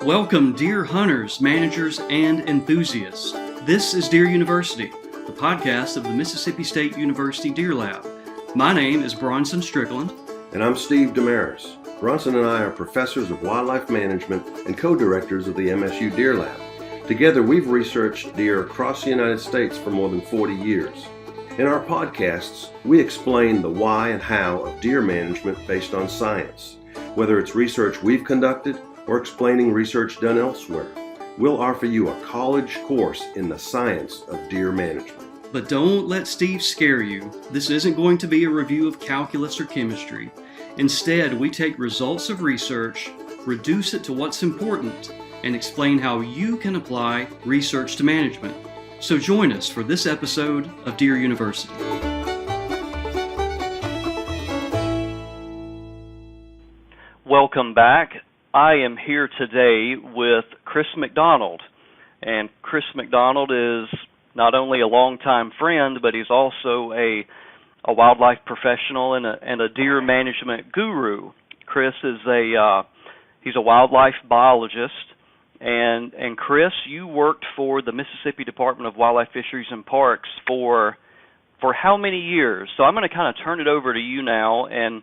Welcome, deer hunters, managers, and enthusiasts. This is Deer University, the podcast of the Mississippi State University Deer Lab. My name is Bronson Strickland. And I'm Steve Damaris. Bronson and I are professors of wildlife management and co-directors of the MSU Deer Lab. Together, we've researched deer across the United States for more than 40 years. In our podcasts, we explain the why and how of deer management based on science. Whether it's research we've conducted or explaining research done elsewhere, we'll offer you a college course in the science of deer management. But don't let Steve scare you. This isn't going to be a review of calculus or chemistry. Instead, we take results of research, reduce it to what's important, and explain how you can apply research to management. So join us for this episode of Deer University. Welcome back. I am here today with Chris McDonald. And Chris McDonald is not only a longtime friend, but he's also a wildlife professional and a deer management guru. Chris is he's a wildlife biologist. And Chris, you worked for the Mississippi Department of Wildlife, Fisheries, and Parks for how many years? So I'm going to kind of turn it over to you now and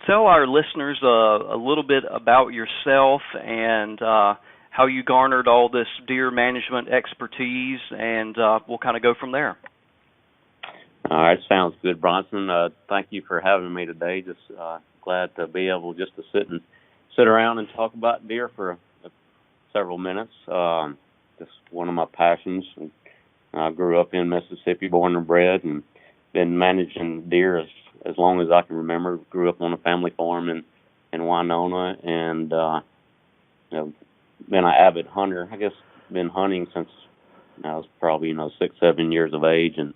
tell our listeners a little bit about yourself and how you garnered all this deer management expertise, and we'll kind of go from there. All right, sounds good, Bronson. Thank you for having me today. Just glad to be able just to sit around and talk about deer for several minutes. Just one of my passions. I grew up in Mississippi, born and bred, and been managing deer as long as I can remember. Grew up on a family farm in Winona, and been an avid hunter. I guess been hunting since I was probably 6-7 years of age, and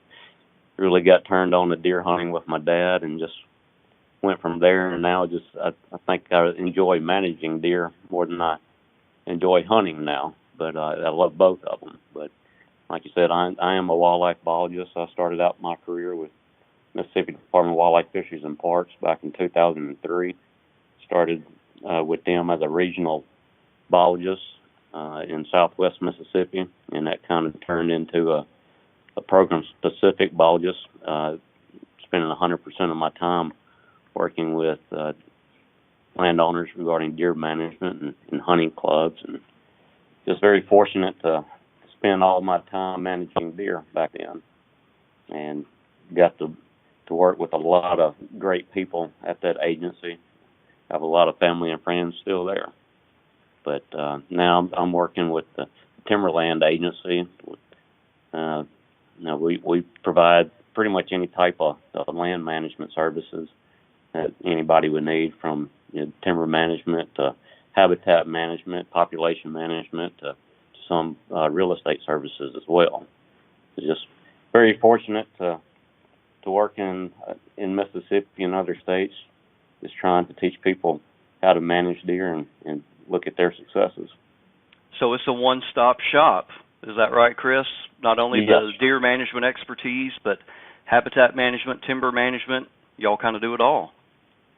really got turned on to deer hunting with my dad, and just went from there. And now I think I enjoy managing deer more than I enjoy hunting now. But I love both of them. But like you said, I am a wildlife biologist. I started out my career with Mississippi Department of Wildlife, Fisheries, and Parks back in 2003. Started with them as a regional biologist in southwest Mississippi, and that kind of turned into a program-specific biologist, spending 100% of my time working with landowners regarding deer management and hunting clubs, and just very fortunate to spend all my time managing deer back then, and got to work with a lot of great people at that agency. I have a lot of family and friends still there. But now I'm working with the Timberland Agency. We provide pretty much any type of land management services that anybody would need, from timber management to habitat management, population management, to some real estate services as well. It's just very fortunate to work in Mississippi and other states, just trying to teach people how to manage deer and look at their successes. So it's a one-stop shop. Is that right, Chris? Not only yes. The deer management expertise, but habitat management, timber management, y'all kind of do it all.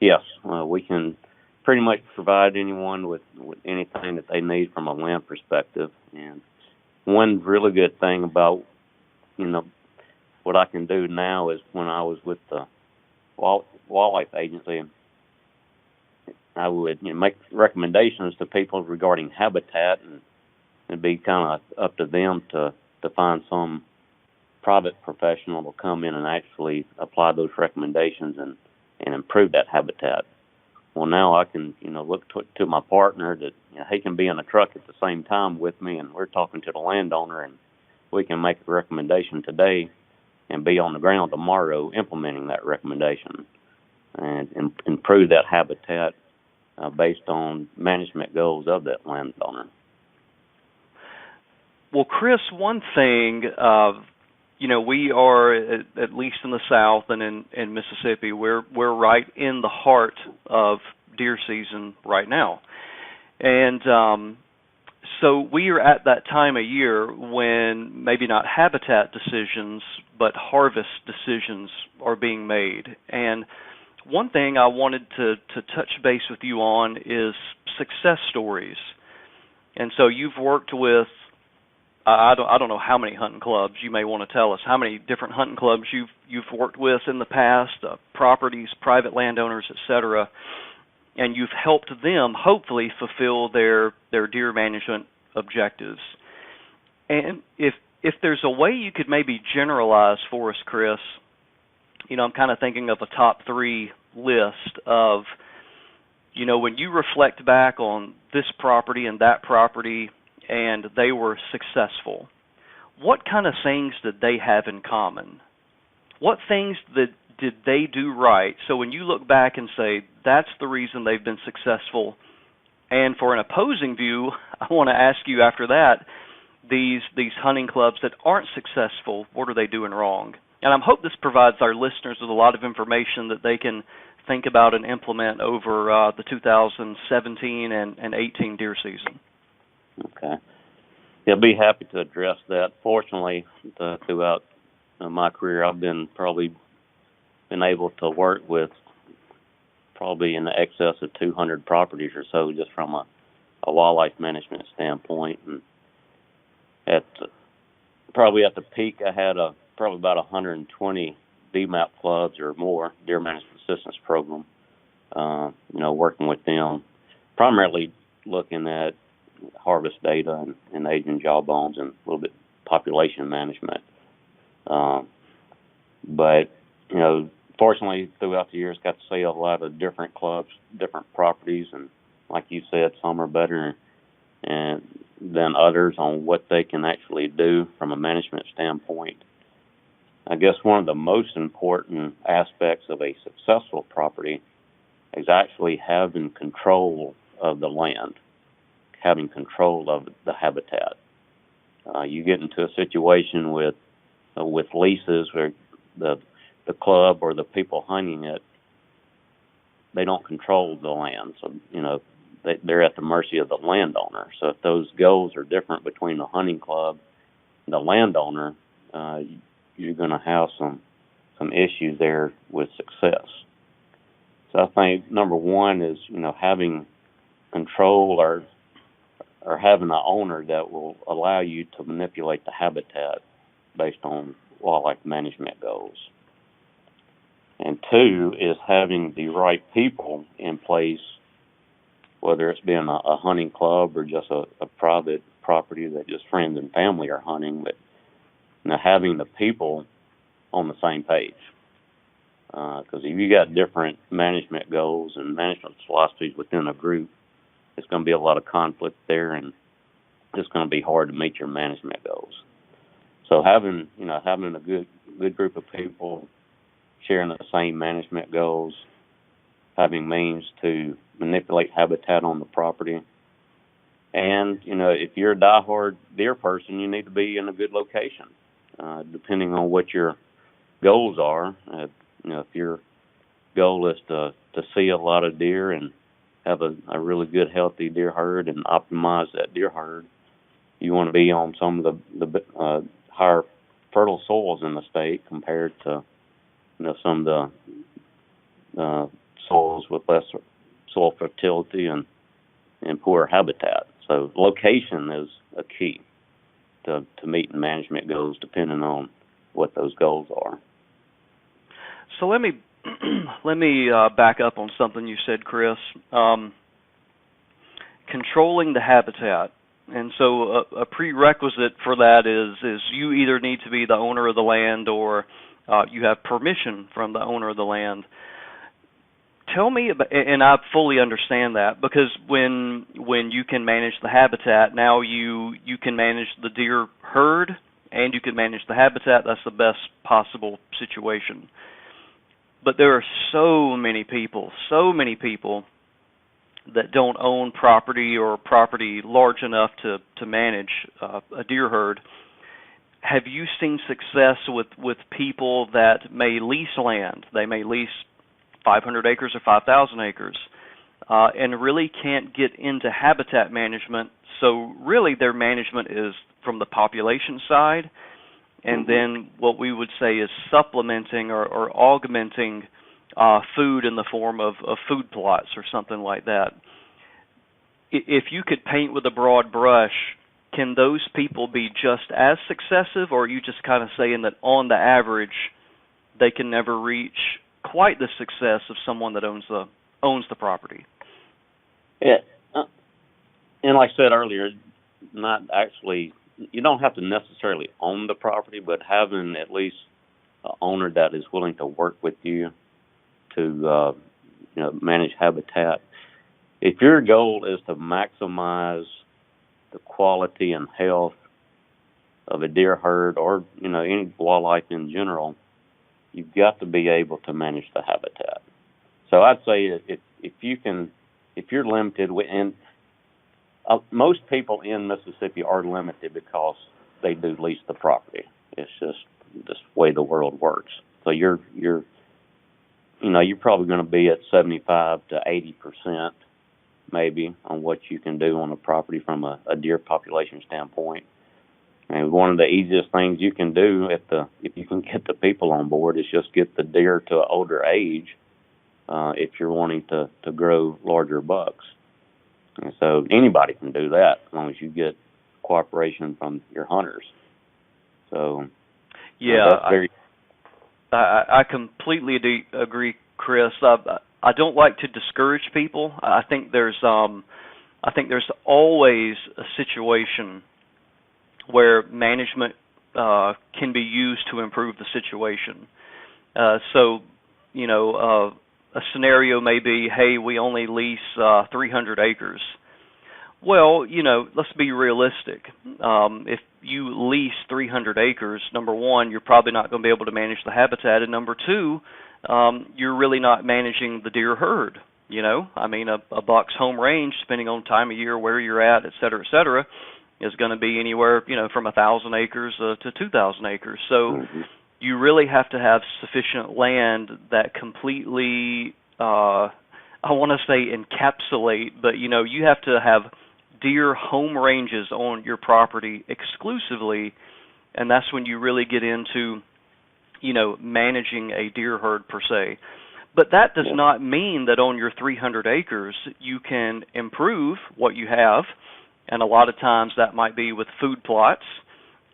Yes. We can pretty much provide anyone with anything that they need from a land perspective. And one really good thing about, what I can do now is, when I was with the Wildlife Agency, I would make recommendations to people regarding habitat, and it'd be kind of up to them to find some private professional to come in and actually apply those recommendations and improve that habitat. Well, now I can look to my partner that he can be in a truck at the same time with me, and we're talking to the landowner, and we can make a recommendation today and be on the ground tomorrow implementing that recommendation and improve that habitat based on management goals of that landowner. Well, Chris, one thing, we are, at least in the South and in Mississippi, we're right in the heart of deer season right now. And so we are at that time of year when maybe not habitat decisions, but harvest decisions are being made. And one thing I wanted to touch base with you on is success stories. And so you've worked with, I don't know how many hunting clubs. You may want to tell us how many different hunting clubs you've worked with in the past, properties, private landowners, etc. And you've helped them hopefully fulfill their deer management objectives. And if there's a way you could maybe generalize for us, Chris, I'm kind of thinking of a top 3 list of, when you reflect back on this property and that property and they were successful, what kind of things did they have in common? What things did they do right? So when you look back and say, that's the reason they've been successful, and for an opposing view, I want to ask you after that, these hunting clubs that aren't successful, what are they doing wrong? And I hope this provides our listeners with a lot of information that they can think about and implement over the 2017 and 18 deer season. Okay. Yeah, I'll be happy to address that. Fortunately, throughout my career, I've been able to work with probably in the excess of 200 properties or so, just from a wildlife management standpoint. And probably at the peak, I had probably about 120 DMAP clubs or more, Deer Management Assistance Program, working with them, primarily looking at harvest data and aging jawbones and a little bit population management. But fortunately, throughout the years, got to see a lot of different clubs, different properties, and like you said, some are better than others on what they can actually do from a management standpoint. I guess one of the most important aspects of a successful property is actually having control of the land, having control of the habitat. You get into a situation with leases where the club or the people hunting it, they don't control the land. So, they're at the mercy of the landowner. So if those goals are different between the hunting club and the landowner, you're going to have some issues there with success. So I think number one is, having control or having an owner that will allow you to manipulate the habitat based on wildlife management goals. And 2 is having the right people in place, whether it's being a hunting club or just a private property that just friends and family are hunting, but having the people on the same page. Because if you got different management goals and management philosophies within a group, it's going to be a lot of conflict there, and it's going to be hard to meet your management goals. So having a good group of people sharing the same management goals, having means to manipulate habitat on the property, and if you're a diehard deer person, you need to be in a good location, depending on what your goals are. If your goal is to see a lot of deer and have a really good, healthy deer herd and optimize that deer herd, you want to be on some of the higher fertile soils in the state compared to some of the soils with less soil fertility and poor habitat. So location is a key to meeting management goals, depending on what those goals are. So let me back up on something you said, Chris. Controlling the habitat. And so a prerequisite for that is you either need to be the owner of the land or you have permission from the owner of the land. Tell me about, and I fully understand that, because when you can manage the habitat, now you can manage the deer herd and you can manage the habitat. That's the best possible situation. But there are so many people that don't own property or property large enough to manage a deer herd. Have you seen success with people that may lease land? They may lease 500 acres or 5,000 acres and really can't get into habitat management. So really their management is from the population side, and then what we would say is supplementing or augmenting food in the form of food plots or something like that. if you could paint with a broad brush, can those people be just as successive, or are you just kind of saying that on the average they can never reach quite the success of someone that owns the property? Yeah, and like I said earlier, not actually. You don't have to necessarily own the property, but having at least an owner that is willing to work with you to manage habitat. If your goal is to maximize the quality and health of a deer herd or any wildlife in general, you've got to be able to manage the habitat. So I'd say if you're limited, and most people in Mississippi are limited because they do lease the property. It's just the way the world works. So you're probably going to be at 75 to 80% maybe on what you can do on a property from a deer population standpoint. And one of the easiest things you can do if you can get the people on board is just get the deer to an older age if you're wanting to grow larger bucks. And so anybody can do that as long as you get cooperation from your hunters. So yeah, I completely agree, Chris. I don't like to discourage people. I think there's always a situation where management can be used to improve the situation. A scenario may be, hey, we only lease 300 acres. Well, let's be realistic. If you lease 300 acres, number one, you're probably not going to be able to manage the habitat, and number two, you're really not managing the deer herd. A buck's home range, depending on time of year, where you're at, et cetera, is going to be anywhere, from 1,000 acres to 2,000 acres. So you really have to have sufficient land that completely, I want to say encapsulate, but, you have to have deer home ranges on your property exclusively, and that's when you really get into, managing a deer herd per se. But that does not mean that on your 300 acres you can improve what you have, and a lot of times that might be with food plots,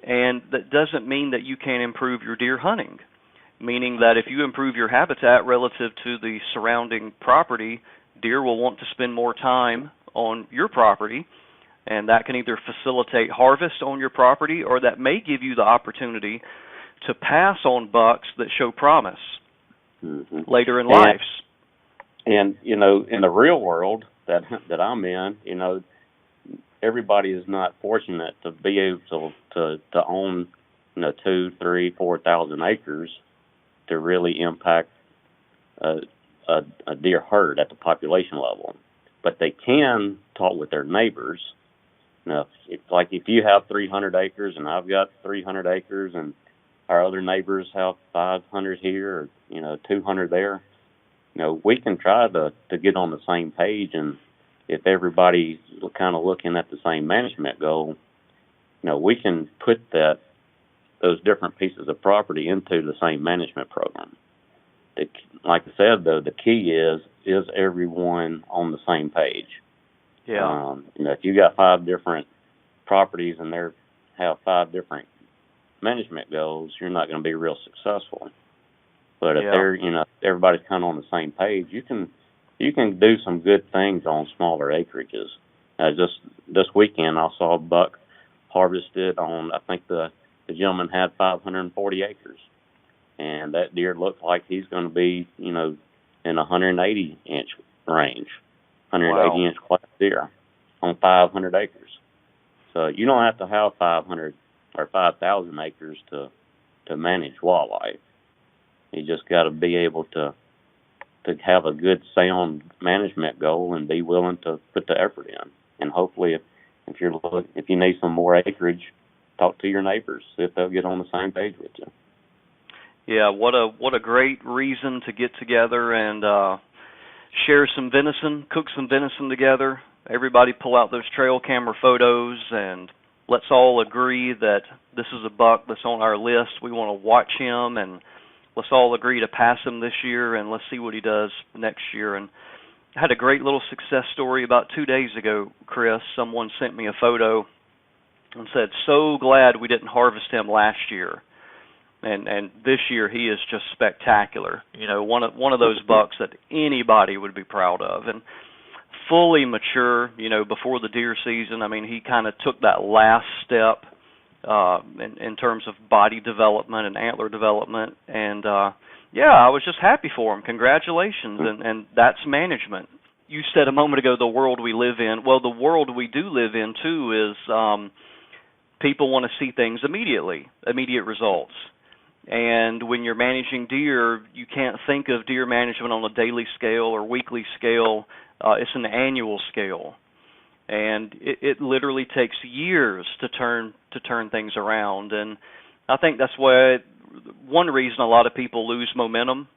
and that doesn't mean that you can't improve your deer hunting, meaning that if you improve your habitat relative to the surrounding property, deer will want to spend more time on your property, and that can either facilitate harvest on your property or that may give you the opportunity to pass on bucks that show promise later in life. And in the real world that I'm in, everybody is not fortunate to be able to own 2,000, 3,000, 4,000 acres to really impact a deer herd at the population level. But they can talk with their neighbors. It's like if you have 300 acres and I've got 300 acres and our other neighbors have 500 here or 200 there, we can try to get on the same page, and if everybody's kind of looking at the same management goal, we can put those different pieces of property into the same management program. Like I said, though, the key is everyone on the same page. Yeah. If you got 5 different properties and they have 5 different management goals, you're not going to be real successful. But if they're, everybody's kind of on the same page, you can do some good things on smaller acreages. Just this weekend, I saw a buck harvested on, I think the gentleman had 540 acres. And that deer looked like he's going to be, in 180-inch range, 180-inch class deer on 500 acres. So you don't have to have 500 or 5,000 acres to manage wildlife. You just got to be able to have a good, sound management goal and be willing to put the effort in. And hopefully, if you need some more acreage, talk to your neighbors, see if they'll get on the same page with you. Yeah, what a great reason to get together and share some venison, cook some venison together. Everybody pull out those trail camera photos, and let's all agree that this is a buck that's on our list. We want to watch him, and let's all agree to pass him this year, and let's see what he does next year. And had a great little success story about 2 days ago, Chris. Someone sent me a photo and said, "So glad we didn't harvest him last year." And this year he is just spectacular. One of those bucks that anybody would be proud of, and fully mature. Before the deer season, I mean, he kind of took that last step in terms of body development and antler development. And I was just happy for him. Congratulations, and that's management. You said a moment ago the world we live in. Well, the world we do live in too is people want to see things immediate results. And when you're managing deer, you can't think of deer management on a daily scale or weekly scale. It's an annual scale, and it literally takes years to turn things around. And I think that's one reason a lot of people lose momentum.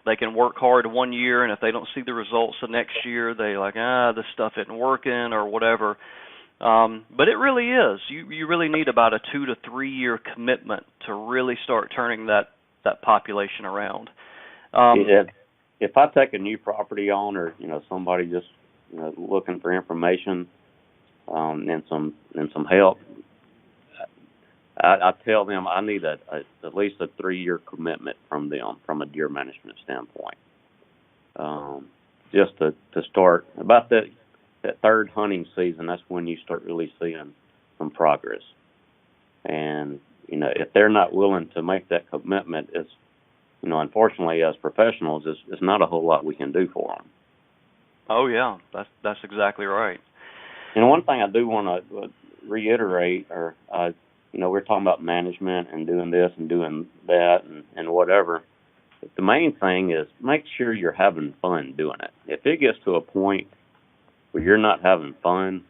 They can work hard 1 year, and if they don't see the results the next year, they like, this stuff isn't working or whatever. But it really is. You really need about a 2 to 3 year commitment to really start turning that population around. If I take a new property on, or somebody just looking for information and some help, I tell them I need at least a 3 year commitment from them from a deer management standpoint. Just to start about that third hunting season, that's when you start really seeing some progress. And if they're not willing to make that commitment, it's unfortunately, as professionals, it's not a whole lot we can do for them. Oh yeah, that's exactly right. And one thing I do want to reiterate, or we're talking about management and doing this and doing that and whatever. But the main thing is make sure you're having fun doing it. If it gets to a point where you're not having fun,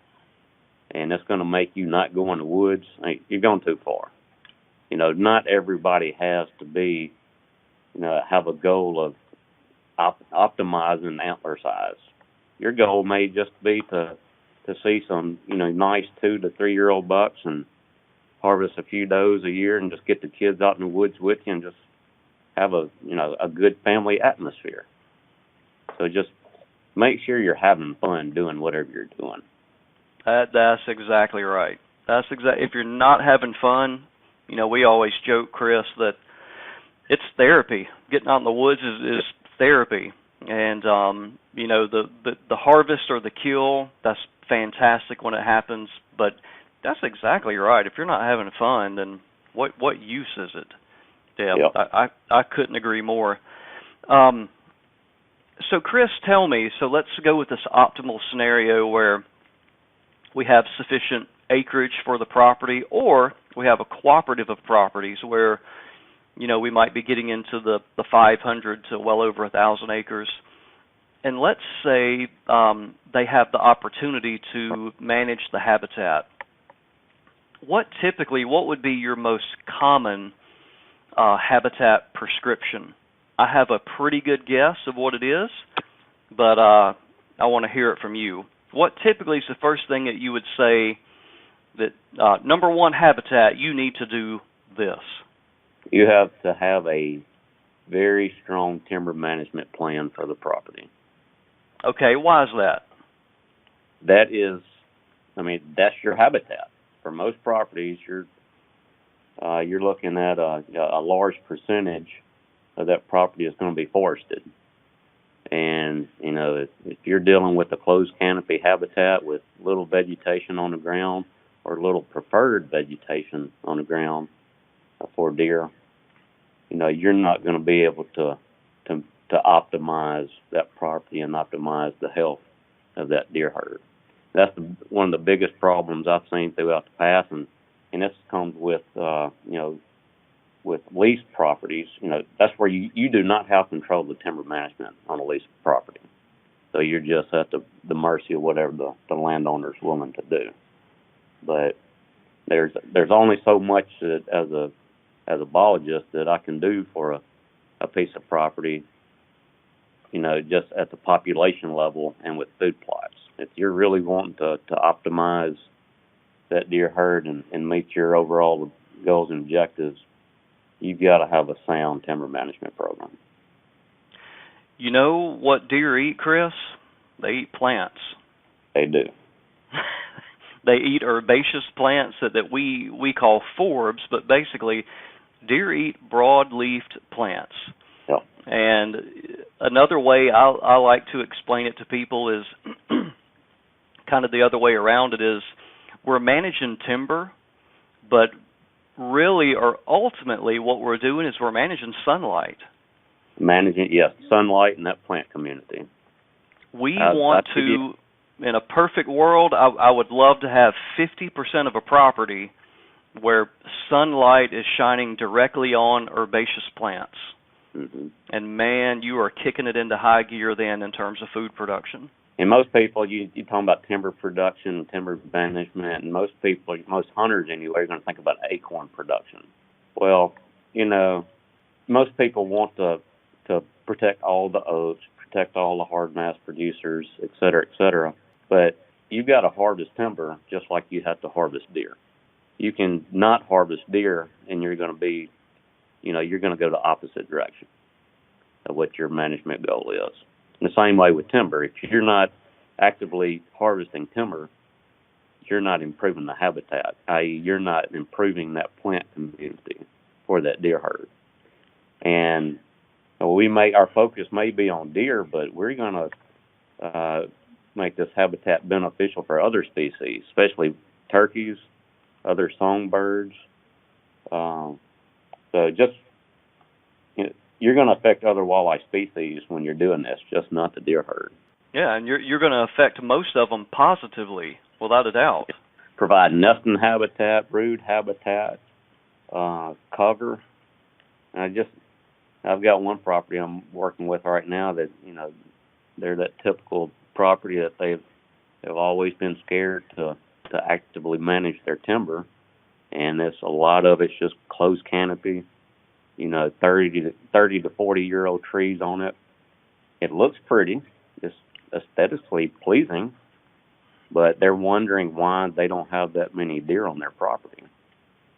and it's going to make you not go in the woods, you're going too far. Not everybody has to be, have a goal of optimizing antler size. Your goal may just be to see some, nice 2 to 3 year old bucks and harvest a few does a year and just get the kids out in the woods with you and just have a good family atmosphere. So just make sure you're having fun doing whatever you're doing. That's exactly right. If you're not having fun, we always joke, Chris, that it's therapy. Getting out in the woods is therapy. And the harvest or the kill, that's fantastic when it happens, but that's exactly right. If you're not having fun, then what use is it? Yeah, yep. I couldn't agree more. So Chris, tell me, let's go with this optimal scenario where we have sufficient acreage for the property, or we have a cooperative of properties where, we might be getting into the 500 to well over 1,000 acres. And let's say they have the opportunity to manage the habitat. What would be your most common habitat prescription? I have a pretty good guess of what it is, but I want to hear it from you. What typically is the first thing that you would say that, number one, habitat, you need to do this? You have to have a very strong timber management plan for the property. Okay, why is that? That's your habitat. For most properties, you're looking at a large percentage of that property is going to be forested. And, if you're dealing with a closed canopy habitat with little vegetation on the ground or little preferred vegetation on the ground for deer, you're not going to be able to optimize that property and optimize the health of that deer herd. That's one of the biggest problems I've seen throughout the past, and this comes with with leased properties. That's where you do not have control of the timber management on a leased property, so you're just at the mercy of whatever the landowner's willing to do. But there's only so much that as a biologist that I can do for a piece of property, just at the population level and with food plots. If you're really wanting to optimize that deer herd and meet your overall goals and objectives, you've got to have a sound timber management program. You know what deer eat, Chris? They eat plants. They do. They eat herbaceous plants that we call forbs, but basically deer eat broad-leafed plants. Yep. And another way I like to explain it to people is kind of the other way around. It is we're managing timber, but really or ultimately what we're doing is we're managing sunlight. Managing, yes, sunlight in that plant community. We want to, in a perfect world, I would love to have 50% of a property where sunlight is shining directly on herbaceous plants. Mm-hmm. And, man, you are kicking it into high gear then in terms of food production. And most people, you're talking about timber production, timber management, and most people, most hunters anyway, are going to think about acorn production. Well, most people want to protect all the oaks, protect all the hard mass producers, et cetera, but you've got to harvest timber just like you have to harvest deer. You can not harvest deer, and you're going to be, you're going to go the opposite direction of what your management goal is. In the same way with timber, if you're not actively harvesting timber, you're not improving the habitat, i.e., you're not improving that plant community for that deer herd. And our focus may be on deer, but we're going to make this habitat beneficial for other species, especially turkeys, other songbirds. So just you're going to affect other wildlife species when you're doing this, just not the deer herd. Yeah, and you're going to affect most of them positively, without a doubt. Provide nesting habitat, brood habitat, cover. And I've got one property I'm working with right now that, they're that typical property that they've always been scared to actively manage their timber. And a lot of it's just closed canopy, 30 to 40-year-old trees on it. It looks pretty. It's aesthetically pleasing, but they're wondering why they don't have that many deer on their property.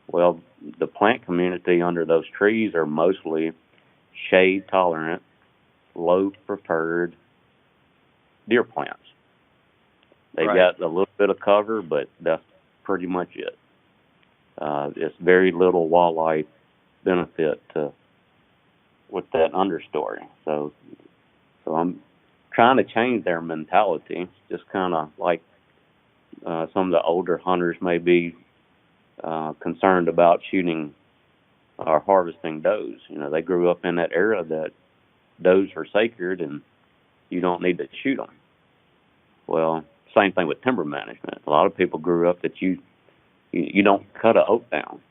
Well, the plant community under those trees are mostly shade-tolerant, low-preferred deer plants. They've got a little bit of cover, but that's pretty much it. It's very little wildlife benefit with that understory. So I'm trying to change their mentality, just kind of like some of the older hunters may be concerned about shooting or harvesting does. They grew up in that era that does are sacred and you don't need to shoot them. Well, same thing with timber management. A lot of people grew up that you don't cut an oak down.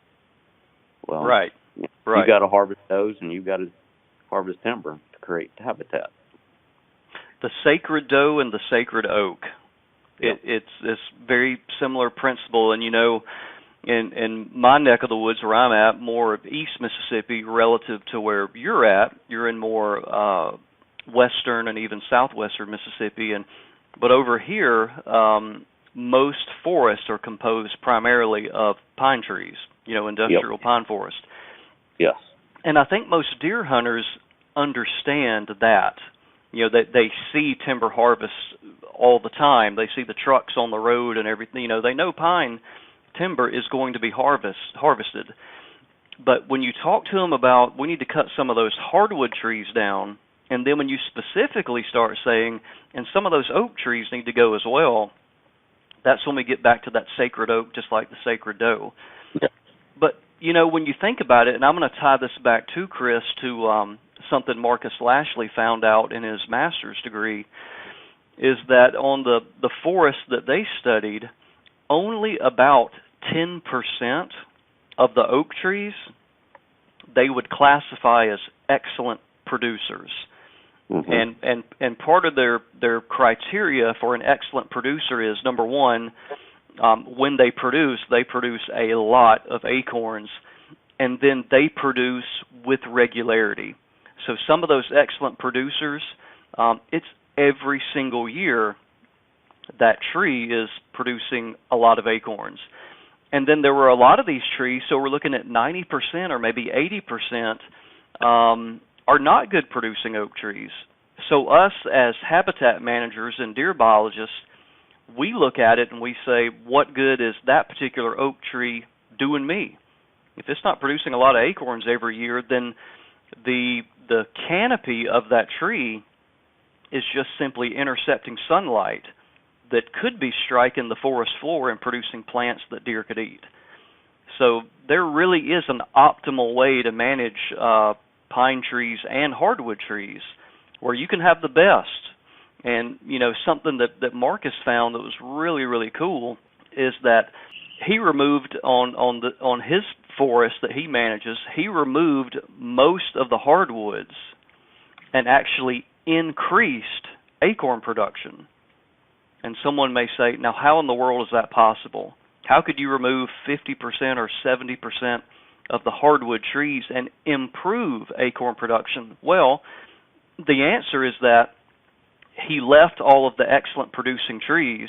Well, you got to harvest those, and you got to harvest timber to create habitat. The sacred doe and the sacred oak. Yep. It's this very similar principle, and in my neck of the woods where I'm at, more of East Mississippi relative to where you're at. You're in more western and even southwestern Mississippi, but over here, most forests are composed primarily of pine trees, industrial pine forest. Yes. And I think most deer hunters understand that. That they see timber harvest all the time. They see the trucks on the road and everything. They know pine timber is going to be harvested. But when you talk to them about we need to cut some of those hardwood trees down, and then when you specifically start saying, and some of those oak trees need to go as well, that's when we get back to that sacred oak, just like the sacred doe. Yeah. But, when you think about it, and I'm going to tie this back to Chris, to something Marcus Lashley found out in his master's degree, is that on the forest that they studied, only about 10% of the oak trees they would classify as excellent producers. Mm-hmm. And part of their criteria for an excellent producer is, number one, when they produce a lot of acorns, and then they produce with regularity. So some of those excellent producers, it's every single year that tree is producing a lot of acorns. And then there were a lot of these trees, so we're looking at 90% or maybe 80% are not good producing oak trees. So us as habitat managers and deer biologists, we look at it and we say, what good is that particular oak tree doing me? If it's not producing a lot of acorns every year, then the canopy of that tree is just simply intercepting sunlight that could be striking the forest floor and producing plants that deer could eat. So there really is an optimal way to manage pine trees and hardwood trees where you can have the best. And, you know, something that Marcus found that was really, really cool is that he removed on his forest that he manages, he removed most of the hardwoods and actually increased acorn production. And someone may say, now how in the world is that possible? How could you remove 50% or 70% of the hardwood trees and improve acorn production? Well, the answer is that he left all of the excellent producing trees,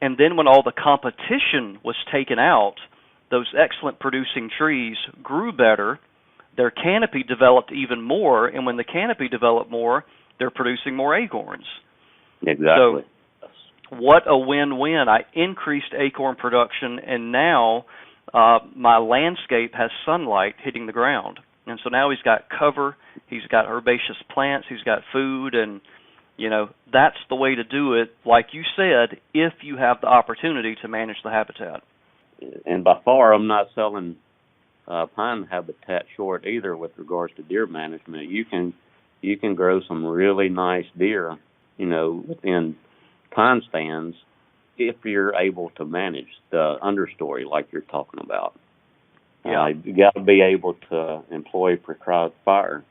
and then when all the competition was taken out, those excellent producing trees grew better, their canopy developed even more, and when the canopy developed more, they're producing more acorns. Exactly. So what a win-win. I increased acorn production, and now my landscape has sunlight hitting the ground. And so now he's got cover, he's got herbaceous plants, he's got food, and you know, that's the way to do it, like you said, if you have the opportunity to manage the habitat. And by far, I'm not selling pine habitat short either with regards to deer management. You can grow some really nice deer, you know, within pine stands if you're able to manage the understory like you're talking about. Yeah. You got to be able to employ prescribed fire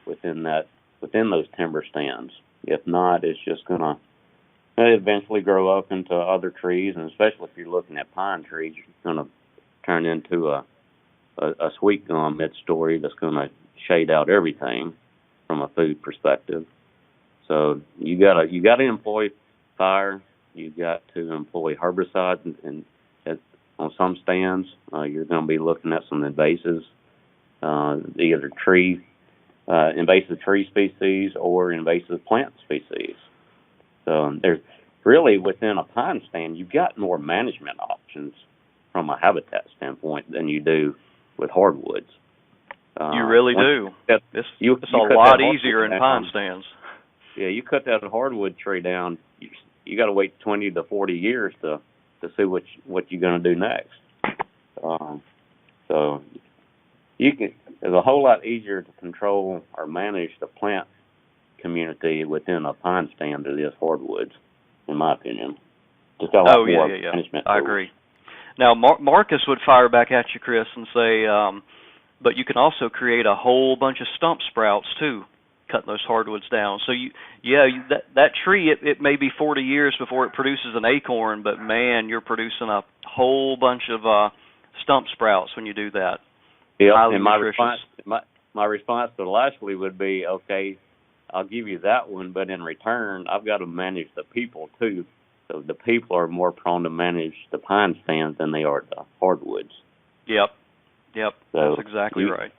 within those timber stands. If not, it's just going to eventually grow up into other trees, and especially if you're looking at pine trees, it's going to turn into a sweet gum mid-story that's going to shade out everything from a food perspective. So you got to employ fire. You got to employ herbicides, and on some stands, you're going to be looking at some invasives, either invasive tree species or invasive plant species. So there's really, within a pine stand, you've got more management options from a habitat standpoint than you do with hardwoods. You really do. It's a lot easier in pine stands. Yeah, you cut that hardwood tree down, you got to wait 20 to 40 years to see what you're going to do next. So it's a whole lot easier to control or manage the plant community within a pine stand than it is hardwoods, in my opinion. Just got a lot more management. I agree. Now, Marcus would fire back at you, Chris, and say, but you can also create a whole bunch of stump sprouts too, cutting those hardwoods down. So that tree, it may be 40 years before it produces an acorn, but man, you're producing a whole bunch of stump sprouts when you do that. Yeah, and my response to Lashley would be, okay, I'll give you that one, but in return, I've got to manage the people too. So the people are more prone to manage the pine stands than they are the hardwoods. Yep, so that's exactly right.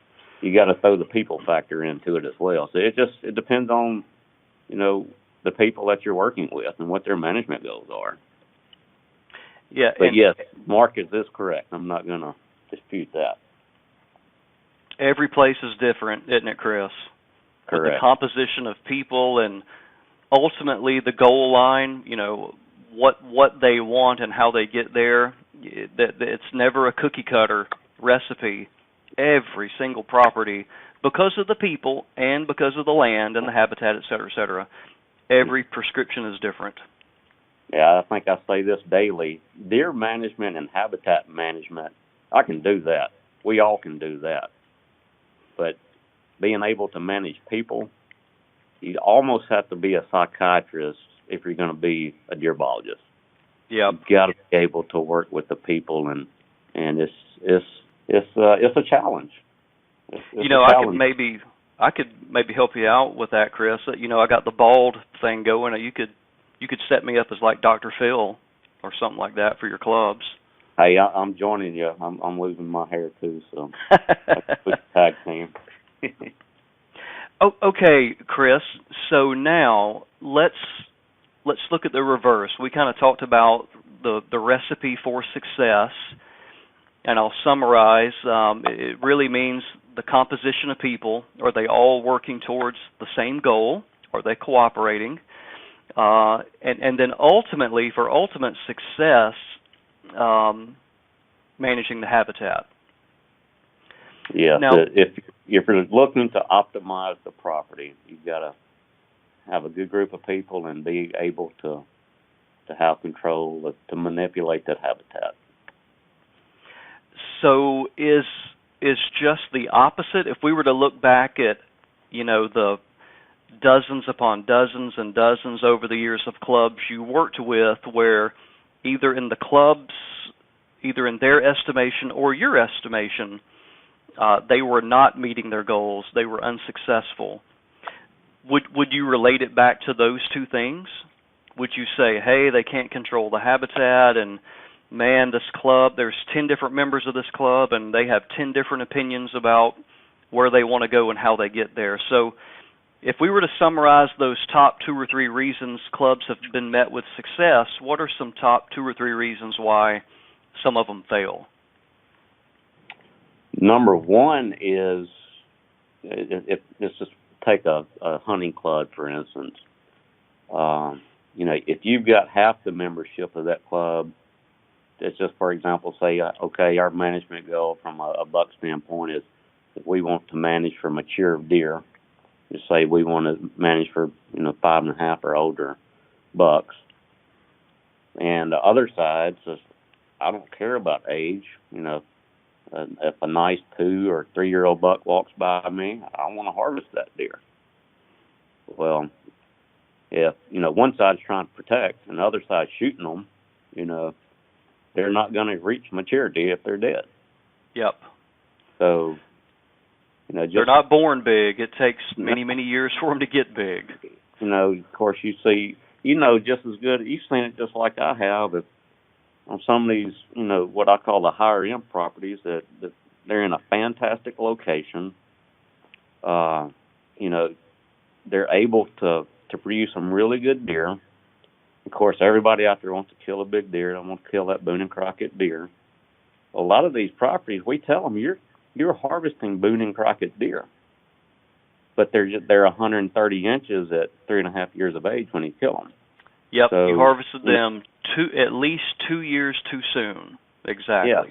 You got to throw the people factor into it as well. So it depends on, you know, the people that you're working with and what their management goals are. Yeah, but yes, Marcus is correct. I'm not going to dispute that. Every place is different, isn't it, Chris? Correct. The composition of people and ultimately the goal line, you know, what they want and how they get there. It's never a cookie cutter recipe. Every single property, because of the people and because of the land and the habitat, et cetera, every prescription is different. Yeah, I think I say this daily. Deer management and habitat management, I can do that. We all can do that. But being able to manage people, you almost have to be a psychiatrist if you're going to be a deer biologist. Yeah, you've got to be able to work with the people, and it's a challenge. You know, I could maybe help you out with that, Chris. You know, I got the bald thing going. You could set me up as like Dr. Phil or something like that for your clubs. Hey, I'm joining you. I'm losing my hair too, so tag team. Oh, okay, Chris. So now let's look at the reverse. We kind of talked about the recipe for success, and I'll summarize. It really means the composition of people. Are they all working towards the same goal? Are they cooperating? And then ultimately, for ultimate success, managing the habitat. Yeah. Now, If you're looking to optimize the property, you've got to have a good group of people and be able to have control to manipulate that habitat. so is just the opposite. If we were to look back at, the dozens upon dozens and dozens over the years of clubs you worked with, where either in the clubs, either in their estimation or your estimation, they were not meeting their goals, they were unsuccessful. Would you relate it back to those two things? Would you say, hey, they can't control the habitat, and man, this club, there's 10 different members of this club, and they have 10 different opinions about where they want to go and how they get there. So if we were to summarize those top 2 or 3 reasons clubs have been met with success, what are some top 2 or 3 reasons why some of them fail? Number one is, if let's just take a hunting club, for instance. If you've got half the membership of that club, it's just, for example, say, okay, our management goal from a buck standpoint is that we want to manage for mature deer. Just say we want to manage for 5.5 or older bucks. And the other side says, I don't care about age. If a nice 2 or 3-year-old buck walks by me, I want to harvest that deer. Well, if one side's trying to protect and the other side's shooting them, they're not going to reach maturity if they're dead. Yep. So, they're not born big. It takes many, many years for them to get big. Of course, you see, just as good. You've seen it just like I have. If on some of these, what I call the higher end properties, that they're in a fantastic location. They're able to produce some really good deer. Of course, everybody out there wants to kill a big deer. They want to kill that Boone and Crockett deer. A lot of these properties, we tell them you're harvesting Boone and Crockett deer, but they're 130 inches at 3.5 years of age when you kill them. Yep, so, you harvested them at least 2 years too soon. Exactly. Yeah.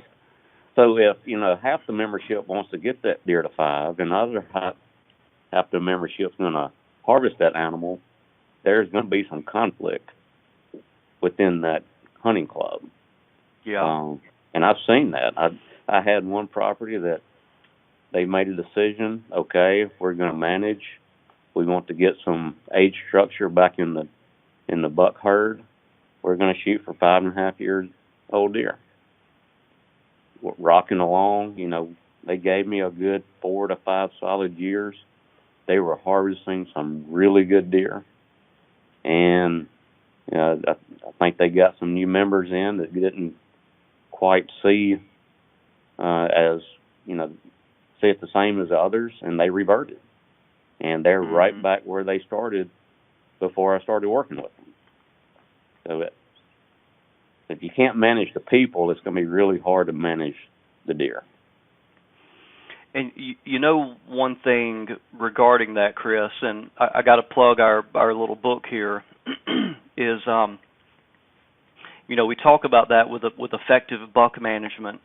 So if half the membership wants to get that deer to 5, and the other half the membership's going to harvest that animal, there's going to be some conflict within that hunting club. Yeah. And I've seen that. I had one property that they made a decision. Okay, if we're going to manage, we want to get some age structure back in the buck herd. We're going to shoot for 5.5 years old deer. Rocking along, they gave me a good 4 to 5 solid years. They were harvesting some really good deer, and I think they got some new members in that didn't quite see see it the same as others, and they reverted, and they're right back where they started before I started working with them. So if you can't manage the people, it's going to be really hard to manage the deer. And one thing regarding that, Chris, and I got to plug our little book here, is we talk about that with effective buck management,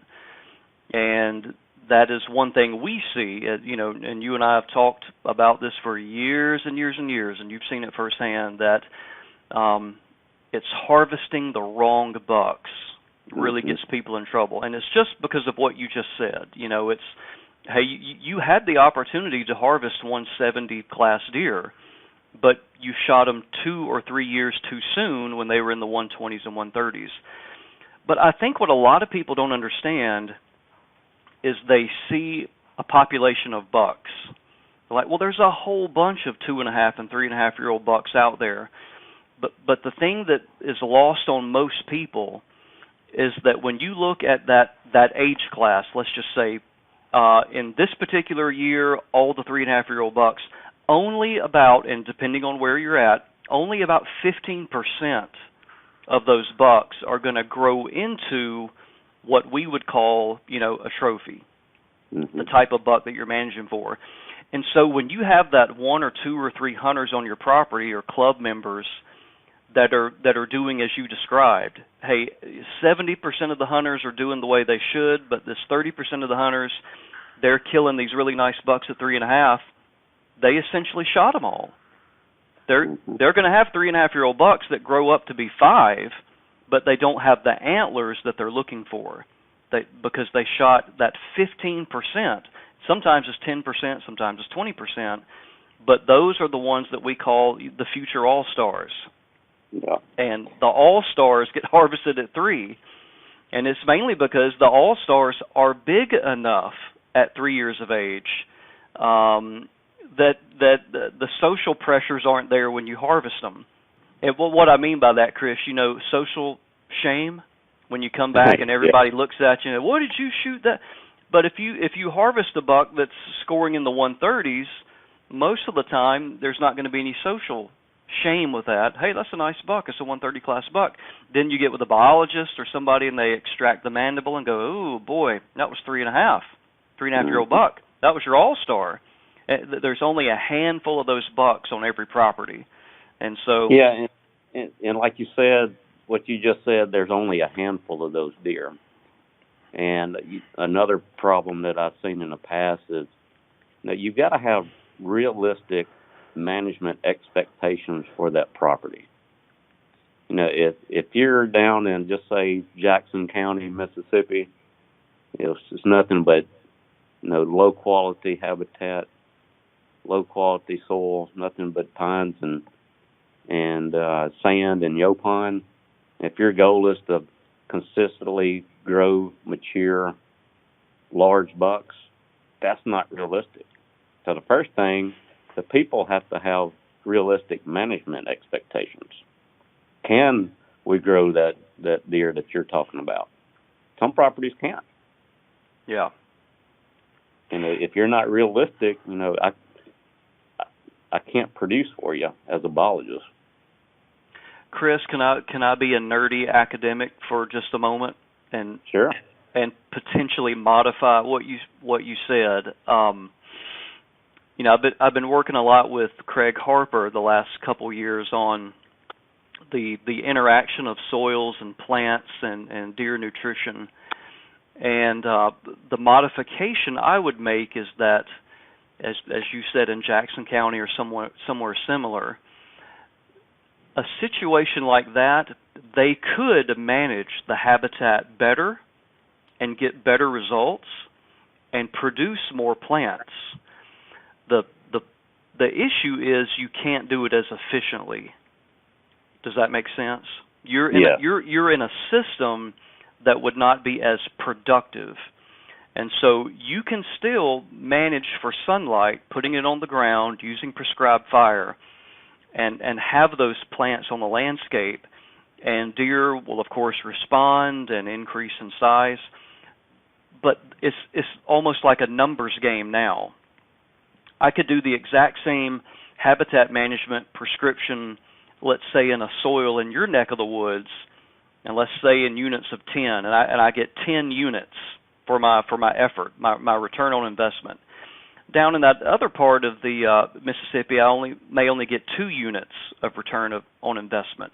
and that is one thing we see. And you and I have talked about this for years and years and years, and you've seen it firsthand that it's harvesting the wrong bucks really gets people in trouble, and it's just because of what you just said. It's hey, you had the opportunity to harvest 170 class deer, but you shot them 2 or 3 years too soon when they were in the 120s and 130s. But I think what a lot of people don't understand is they see a population of bucks. They're like, well, there's a whole bunch of 2.5 and 3.5-year-old bucks out there. But the thing that is lost on most people is that when you look at that age class, let's just say, in this particular year, all the 3.5-year-old bucks, only about, and depending on where you're at, only about 15% of those bucks are going to grow into what we would call, a trophy, the type of buck that you're managing for. And so when you have that 1 or 2 or 3 hunters on your property or club members that are doing as you described, hey, 70% of the hunters are doing the way they should, but this 30% of the hunters, they're killing these really nice bucks at 3.5. They essentially shot them all. They're going to have 3.5-year-old bucks that grow up to be 5, but they don't have the antlers that they're looking for, because they shot that 15%. Sometimes it's 10%, sometimes it's 20%, but those are the ones that we call the future all-stars. Yeah. And the all-stars get harvested at 3, and it's mainly because the all-stars are big enough at 3 years of age that the social pressures aren't there when you harvest them. And what I mean by that, Chris, social shame, when you come back and everybody looks at you and, what did you shoot that? But if you harvest a buck that's scoring in the 130s, most of the time there's not going to be any social shame with that. Hey, that's a nice buck. It's a 130 class buck. Then you get with a biologist or somebody and they extract the mandible and go, oh boy, that was 3.5-year-old buck. That was your all-star. There's only a handful of those bucks on every property. And so... Yeah, and like you said, what you just said, there's only a handful of those deer. And another problem that I've seen in the past is that you've got to have realistic management expectations for that property. If you're down in, just say, Jackson County, Mississippi, it's just nothing but low quality habitat, low quality soil, nothing but pines and sand and yaupon. If your goal is to consistently grow mature large bucks, that's not realistic. So the first thing, the people have to have realistic management expectations. Can we grow that deer that you're talking about? Some properties can't. Yeah. And if you're not realistic, I can't produce for you as a biologist. Chris, can I be a nerdy academic for just a moment and sure, and potentially modify what you said? I've been working a lot with Craig Harper the last couple years on the interaction of soils and plants and deer nutrition. And the modification I would make is that, as you said, in Jackson County or somewhere similar, a situation like that, they could manage the habitat better and get better results and produce more plants. The issue is you can't do it as efficiently. Does that make sense? You're in a system that would not be as productive. And so you can still manage for sunlight, putting it on the ground, using prescribed fire, and have those plants on the landscape. And deer will, of course, respond and increase in size. But it's almost like a numbers game now. I could do the exact same habitat management prescription, let's say in a soil in your neck of the woods, and let's say in units of 10, and I get 10 units for my effort, my return on investment. Down in that other part of the Mississippi, I may only get 2 units of return on investment,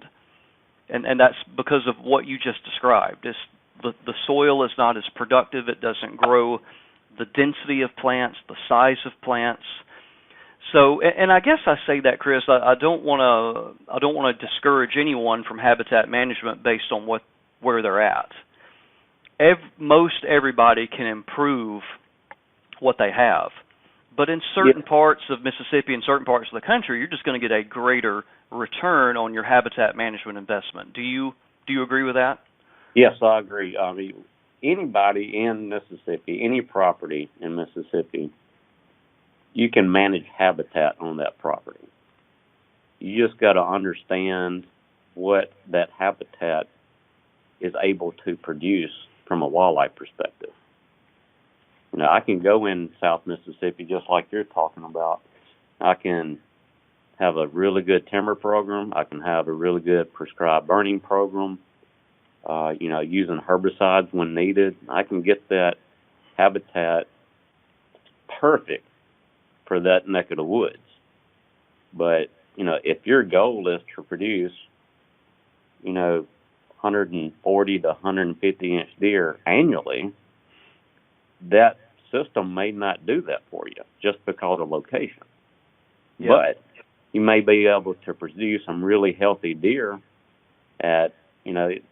and that's because of what you just described. The soil is not as productive; it doesn't grow the density of plants, the size of plants. So, and I guess I say that, Chris, I don't want to discourage anyone from habitat management based on where they're at. Most everybody can improve what they have, but in certain parts of Mississippi and certain parts of the country, you're just going to get a greater return on your habitat management investment. Do you agree with that? Yes, I agree. I mean, anybody in Mississippi, any property in Mississippi, you can manage habitat on that property. You just got to understand what that habitat is able to produce from a wildlife perspective. I can go in South Mississippi just like you're talking about. I can have a really good timber program. I can have a really good prescribed burning program. Using herbicides when needed. I can get that habitat perfect for that neck of the woods. But, if your goal is to produce, 140 to 150 inch deer annually, that system may not do that for you just because of location. Yep. But you may be able to produce some really healthy deer at, it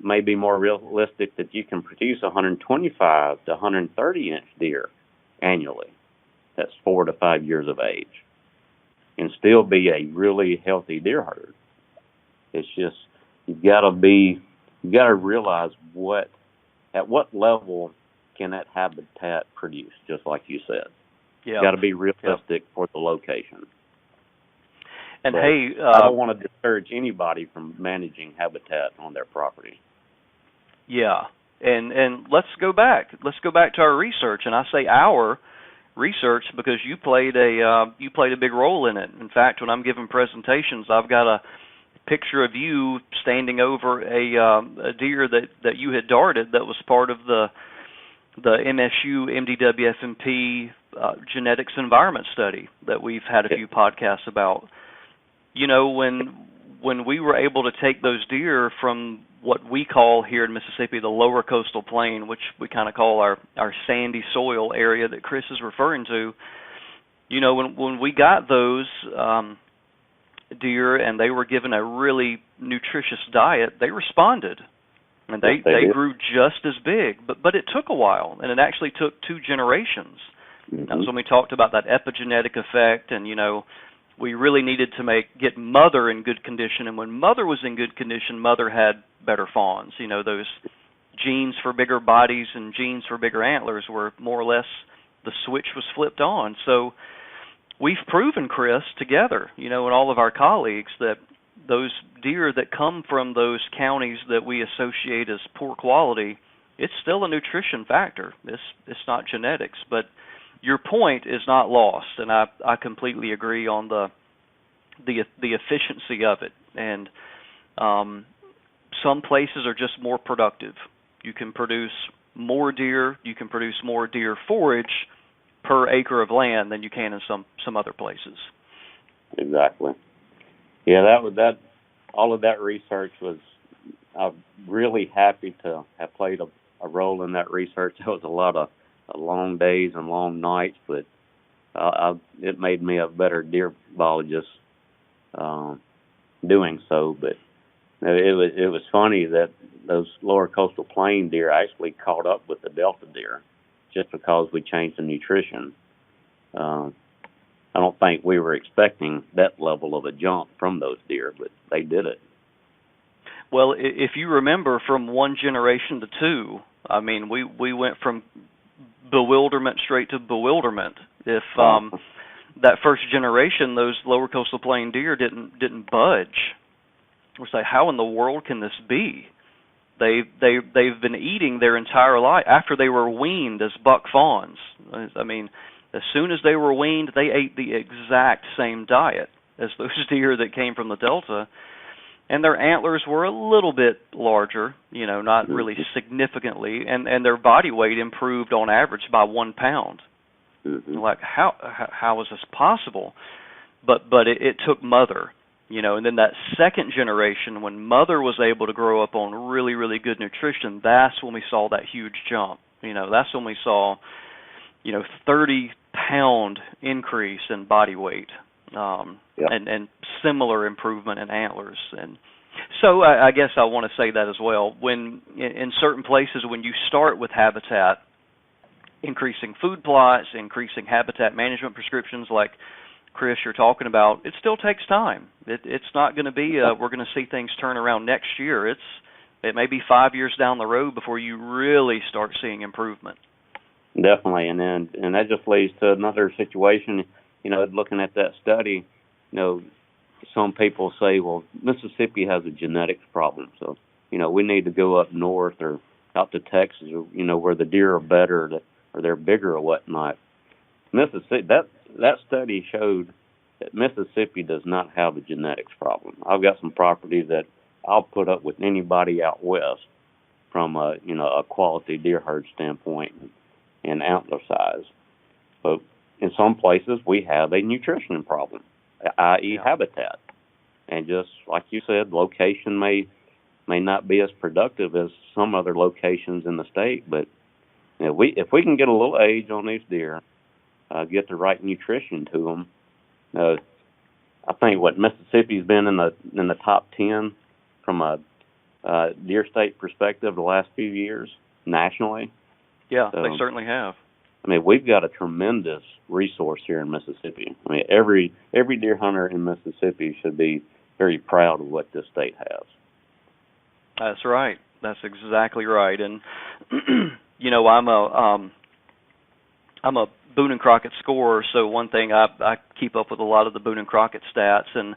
may be more realistic that you can produce 125 to 130 inch deer annually. That's 4 to 5 years of age, and still be a really healthy deer herd. It's just, you got to realize at what level can that habitat produce, just like you said. Yeah. You got to be realistic for the location. And but hey, I don't want to discourage anybody from managing habitat on their property. Yeah, and let's go back. Let's go back to our research, and I say our research because you played a big role in it. In fact, when I'm giving presentations, I've got a picture of you standing over a deer that you had darted that was part of the MSU MDWFMP genetics environment study that we've had a few podcasts about. When we were able to take those deer from what we call here in Mississippi the lower coastal plain, which we kind of call our sandy soil area that Chris is referring to, when we got those deer and they were given a really nutritious diet, they responded. And they grew just as big, but it took a while, and it actually took 2 generations. Mm-hmm. That was when we talked about that epigenetic effect, and we really needed to get mother in good condition, and when mother was in good condition, mother had better fawns. Those genes for bigger bodies and genes for bigger antlers were more or less, the switch was flipped on. So we've proven, Chris, together, and all of our colleagues, that those deer that come from those counties that we associate as poor quality, it's still a nutrition factor. It's not genetics, but your point is not lost, and I completely agree on the efficiency of it. And some places are just more productive. You can produce more deer. You can produce more deer forage per acre of land than you can in some other places. Exactly. Yeah, that all of that research was. I'm really happy to have played a role in that research. There was a lot of long days and long nights, but it made me a better deer biologist doing so. But it was funny that those lower coastal plain deer actually caught up with the delta deer just because we changed the nutrition. I don't think we were expecting that level of a jump from those deer, but they did it. Well, if you remember, from one generation to 2, I mean, we went from bewilderment straight to bewilderment. If that first generation, those lower coastal plain deer didn't budge, we say, how in the world can this be? They've been eating their entire life after they were weaned as buck fawns. I mean, as soon as they were weaned, they ate the exact same diet as those deer that came from the Delta, and their antlers were a little bit larger, not really significantly, and their body weight improved on average by 1 pound. Mm-hmm. Like, how is this possible? But it took mother, and then that second generation, when mother was able to grow up on really, really good nutrition, that's when we saw that huge jump. That's when we saw 30-pound increase in body weight, and similar improvement in antlers. And so I guess I want to say that as well. When in certain places, when you start with habitat, increasing food plots, increasing habitat management prescriptions like Chris, you're talking about, it still takes time. It's not going to be we're going to see things turn around next year. It may be 5 years down the road before you really start seeing improvement. Definitely, and that just leads to another situation. Looking at that study, some people say, well, Mississippi has a genetics problem, so we need to go up north or out to Texas, where the deer are better or they're bigger or whatnot. Mississippi, that that study showed that Mississippi does not have a genetics problem. I've got some property that I'll put up with anybody out west from a a quality deer herd standpoint and antler size. But in some places we have a nutrition problem, i.e. habitat. And just like you said, location may not be as productive as some other locations in the state, but if we can get a little age on these deer, get the right nutrition to them, I think Mississippi's been in the top 10 from a deer state perspective the last few years nationally. Yeah, so, they certainly have. I mean, we've got a tremendous resource here in Mississippi. I mean, every deer hunter in Mississippi should be very proud of what this state has. That's right. That's exactly right. And I'm a Boone and Crockett scorer, so one thing I keep up with a lot of the Boone and Crockett stats, and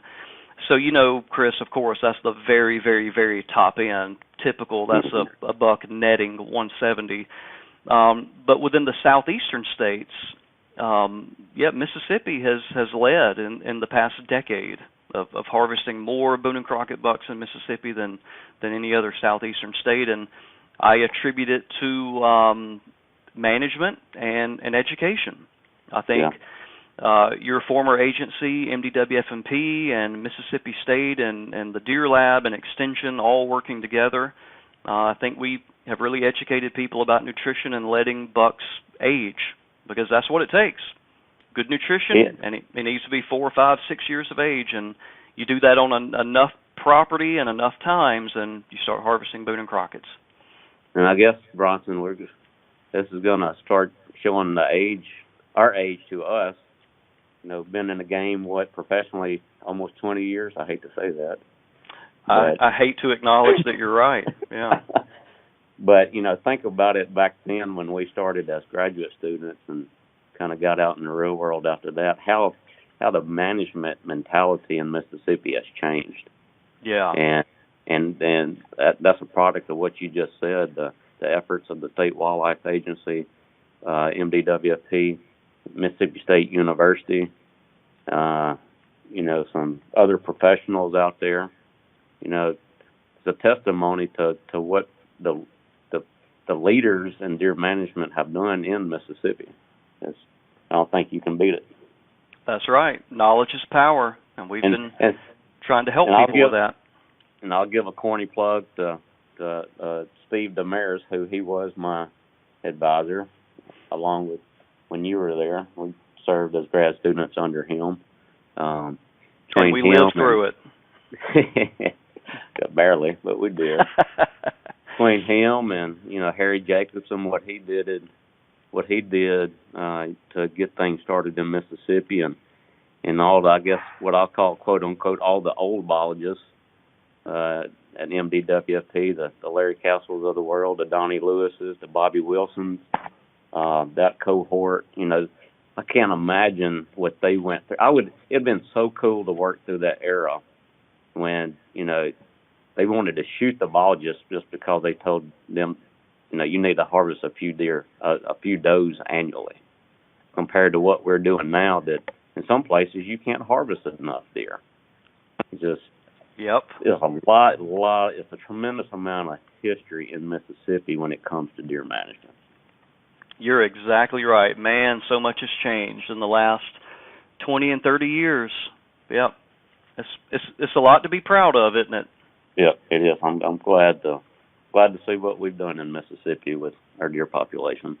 so Chris, of course, that's the very, very, very top end. Typical, that's a buck netting 170. But within the southeastern states, Mississippi has led in the past decade of harvesting more Boone and Crockett bucks in Mississippi than any other southeastern state, and I attribute it to management and education. I think your former agency, MDWFMP, and Mississippi State and the Deer Lab and Extension all working together, I think we have really educated people about nutrition and letting bucks age, because that's what it takes. Good nutrition, and it needs to be 4, 5, 6 years of age, and you do that on enough property and enough times, and you start harvesting Boone and Crockett's. And I guess, Bronson, this is going to start showing our age to us. Been in the game, professionally, almost 20 years. I hate to say that. I hate to acknowledge that you're right. Yeah. But, think about it back then when we started as graduate students and kind of got out in the real world after that, how the management mentality in Mississippi has changed. Yeah. And that's a product of what you just said, the efforts of the State Wildlife Agency, MDWFP, Mississippi State University, some other professionals out there. It's a testimony to what the leaders in deer management have done in Mississippi. I don't think you can beat it. That's right. Knowledge is power, and we've been trying to help people with that. And I'll give a corny plug to Steve Damaris, who he was my advisor, along with when you were there. We served as grad students under him. And we lived through it. Barely, but we did. Between him and Harry Jacobson, what he did to get things started in Mississippi, and all the, I guess what I'll call quote unquote all the old biologists at MDWFP, the Larry Castles of the world, the Donnie Lewises, the Bobby Wilsons, that cohort. I can't imagine what they went through. It'd been so cool to work through that era when they wanted to shoot the biologists just because they told them, you need to harvest a few does annually, compared to what we're doing now that in some places you can't harvest enough deer. It's a tremendous amount of history in Mississippi when it comes to deer management. You're exactly right. Man, so much has changed in the last 20 and 30 years. Yep. It's a lot to be proud of, isn't it? Yep, it is. I'm glad to see what we've done in Mississippi with our deer population.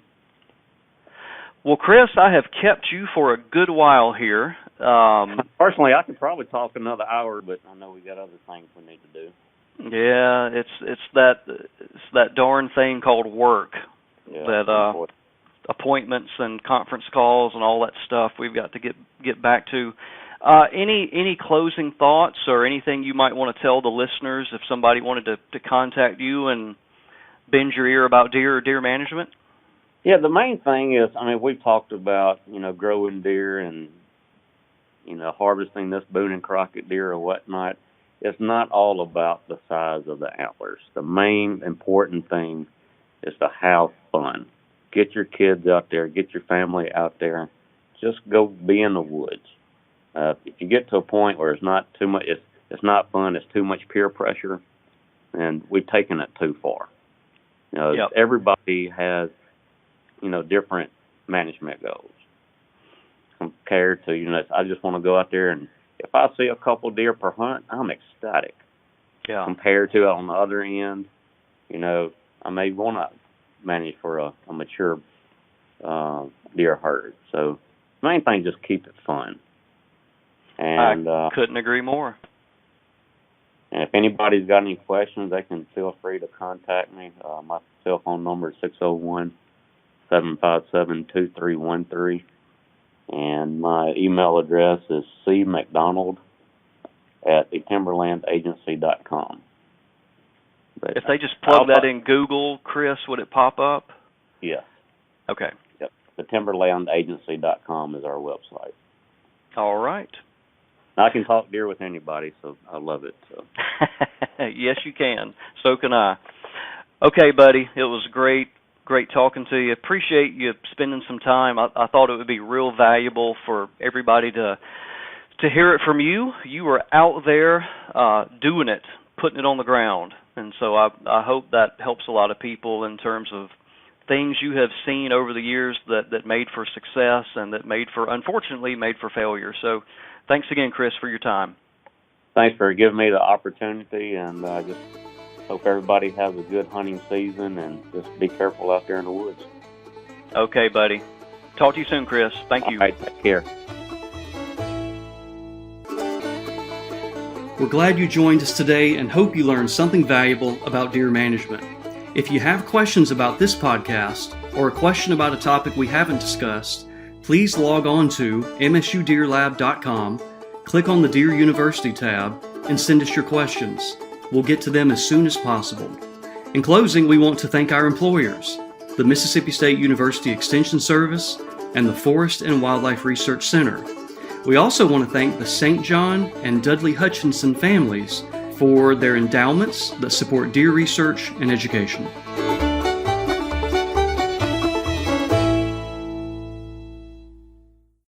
Well, Chris, I have kept you for a good while here. Personally, I could probably talk another hour, but I know we got other things we need to do. Yeah, it's that darn thing called work. Yeah, appointments and conference calls and all that stuff we've got to get back to. Any closing thoughts or anything you might want to tell the listeners if somebody wanted to contact you and bend your ear about deer or deer management? Yeah, the main thing is, we've talked about, growing deer and, harvesting this Boone and Crockett deer or whatnot. It's not all about the size of the antlers. The main important thing is to have fun. Get your kids out there, get your family out there, just go be in the woods. If you get to a point where it's not too much, it's not fun, it's too much peer pressure, and we've taken it too far. Yep. Everybody has, different management goals compared to, I just want to go out there, and if I see a couple deer per hunt, I'm ecstatic. Yeah. Compared to on the other end, I may want to manage for a mature deer herd. So main thing, just keep it fun. And I couldn't agree more. And if anybody's got any questions, they can feel free to contact me. My cell phone number is 601-757-2313. And my email address is cmcdonald@thetimberlandagency.com. But if they just plug that in Google, Chris, would it pop up? Yes. Okay. Yep. Thetimberlandagency.com is our website. All right. I can talk deer with anybody, so I love it. So. Yes, you can. So can I. Okay, buddy. It was great talking to you. Appreciate you spending some time. I thought it would be real valuable for everybody to hear it from you. You were out there doing it, putting it on the ground. And so I hope that helps a lot of people in terms of things you have seen over the years that made for success and that unfortunately made for failure. So thanks again, Chris, for your time. Thanks for giving me the opportunity, and I just hope everybody has a good hunting season, and just be careful out there in the woods. Okay, buddy. Talk to you soon, Chris. Thank you. All right, take care. We're glad you joined us today and hope you learned something valuable about deer management. If you have questions about this podcast or a question about a topic we haven't discussed, please log on to msudeerlab.com, click on the Deer University tab, and send us your questions. We'll get to them as soon as possible. In closing, we want to thank our employers, the Mississippi State University Extension Service and the Forest and Wildlife Research Center. We also want to thank the St. John and Dudley Hutchinson families for their endowments that support deer research and education.